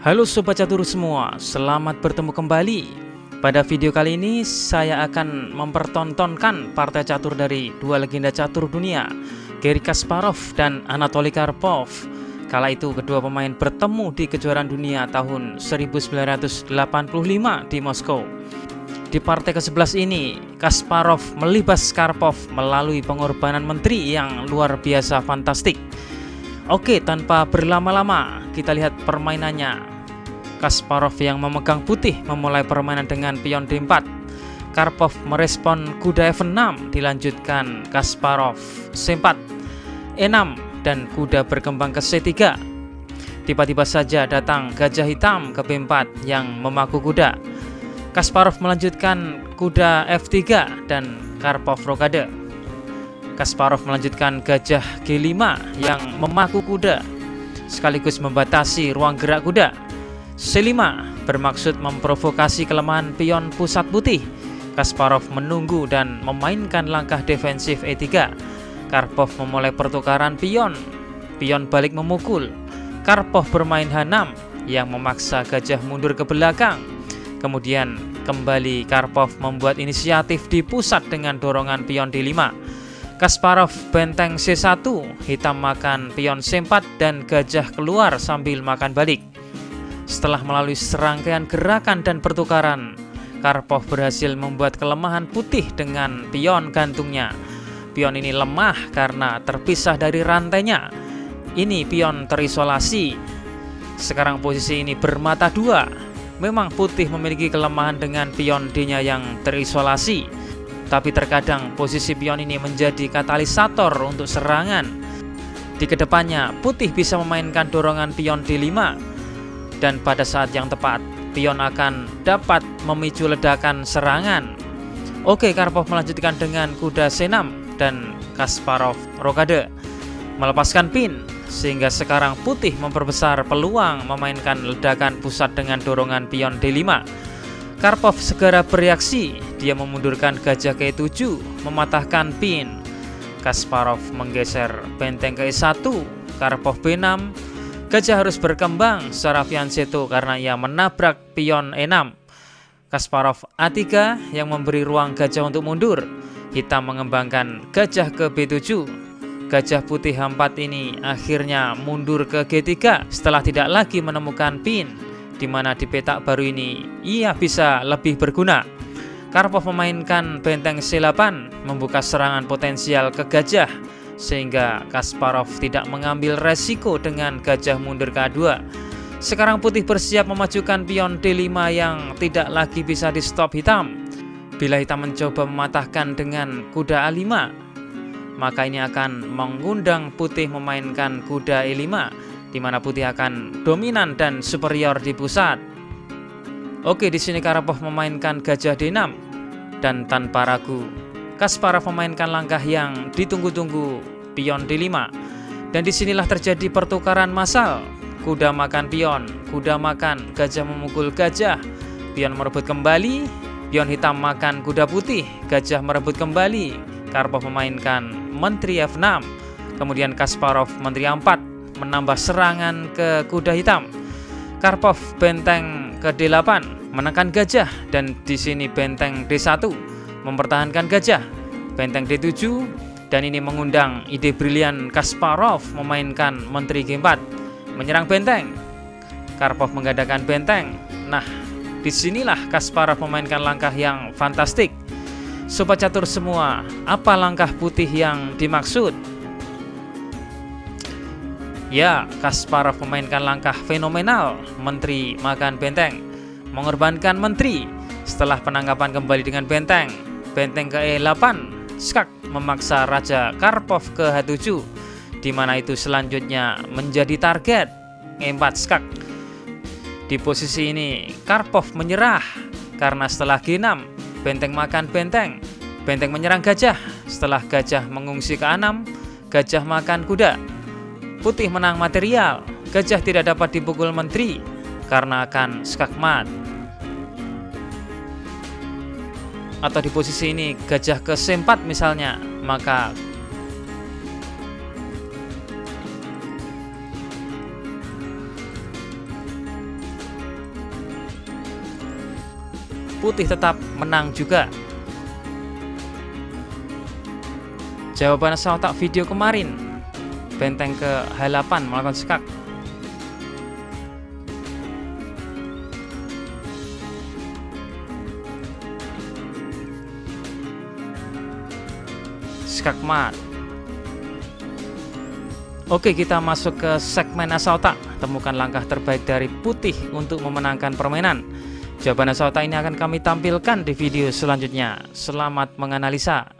Halo Sobat Catur semua, selamat bertemu kembali. Pada video kali ini saya akan mempertontonkan partai catur dari dua legenda catur dunia, Garry Kasparov dan Anatoly Karpov. Kala itu kedua pemain bertemu di kejuaraan dunia tahun 1985 di Moskow. Di partai ke-11 ini, Kasparov melibas Karpov melalui pengorbanan menteri yang luar biasa fantastik. Oke, tanpa berlama-lama kita lihat permainannya. Kasparov yang memegang putih memulai permainan dengan pion D4. Karpov merespon kuda F6, dilanjutkan Kasparov C4, E6, dan kuda berkembang ke C3. Tiba-tiba saja datang gajah hitam ke B4 yang memaku kuda. Kasparov melanjutkan kuda F3 dan Karpov rokade. Kasparov melanjutkan gajah G5 yang memaku kuda sekaligus membatasi ruang gerak kuda. C5 bermaksud memprovokasi kelemahan pion pusat putih. Kasparov menunggu dan memainkan langkah defensif E3. Karpov memulai pertukaran pion. Pion balik memukul. Karpov bermain H6 yang memaksa gajah mundur ke belakang. Kemudian kembali Karpov membuat inisiatif di pusat dengan dorongan pion D5. Kasparov benteng C1, hitam makan pion C4 dan gajah keluar sambil makan balik. Setelah melalui serangkaian gerakan dan pertukaran, Karpov berhasil membuat kelemahan putih dengan pion gantungnya. Pion ini lemah karena terpisah dari rantainya. Ini pion terisolasi. Sekarang posisi ini bermata dua. Memang putih memiliki kelemahan dengan pion D-nya yang terisolasi, tapi terkadang posisi pion ini menjadi katalisator untuk serangan. Di kedepannya, putih bisa memainkan dorongan pion D5, dan pada saat yang tepat, pion akan dapat memicu ledakan serangan. Oke, Karpov melanjutkan dengan kuda C6 dan Kasparov rokade, melepaskan pin, sehingga sekarang putih memperbesar peluang memainkan ledakan pusat dengan dorongan pion D5. Karpov segera bereaksi, dia memundurkan gajah ke E7, mematahkan pin. Kasparov menggeser benteng ke E1, Karpov B6. Gajah harus berkembang secara fianchetto karena ia menabrak pion E6. Kasparov A3 yang memberi ruang gajah untuk mundur. Hitam mengembangkan gajah ke B7. Gajah putih H4 ini akhirnya mundur ke G3 setelah tidak lagi menemukan pin, di mana di petak baru ini ia bisa lebih berguna. Karpov memainkan benteng C8, membuka serangan potensial ke gajah, sehingga Kasparov tidak mengambil resiko dengan gajah mundur ke A2. Sekarang putih bersiap memajukan pion D5 yang tidak lagi bisa di stop hitam. Bila hitam mencoba mematahkan dengan kuda A5, maka ini akan mengundang putih memainkan kuda E5, di mana putih akan dominan dan superior di pusat. Oke, di sini Karpov memainkan gajah D6 dan tanpa ragu Kasparov memainkan langkah yang ditunggu-tunggu, pion D5. Dan disinilah terjadi pertukaran massal. Kuda makan pion, kuda makan, gajah memukul gajah, pion merebut kembali, pion hitam makan kuda putih, gajah merebut kembali. Karpov memainkan menteri F6, kemudian Kasparov menteri A4, menambah serangan ke kuda hitam. Karpov benteng ke D8, menekan gajah, dan di sini benteng D1 mempertahankan gajah, benteng D7, dan ini mengundang ide brilian Kasparov memainkan menteri G4, menyerang benteng. Karpov menggadaikan benteng. Nah, disinilah Kasparov memainkan langkah yang fantastik. Sobat catur semua, apa langkah putih yang dimaksud? Ya, Kasparov memainkan langkah fenomenal, menteri makan benteng, mengorbankan menteri. Setelah penangkapan kembali dengan benteng, benteng ke E8, skak, memaksa raja Karpov ke H7, di mana itu selanjutnya menjadi target E4 skak. Di posisi ini Karpov menyerah karena setelah G6, benteng makan benteng, benteng menyerang gajah. Setelah gajah mengungsi ke A6, gajah makan kuda. Putih menang material, gajah tidak dapat dipukul menteri karena akan skakmat. Atau di posisi ini gajah ke C4 misalnya, maka putih tetap menang juga. Jawaban asal otak video kemarin, benteng ke H8 melakukan skak. Skak mat. Oke, kita masuk ke segmen asal otak. Temukan langkah terbaik dari putih untuk memenangkan permainan. Jawaban asal otak ini akan kami tampilkan di video selanjutnya. Selamat menganalisa.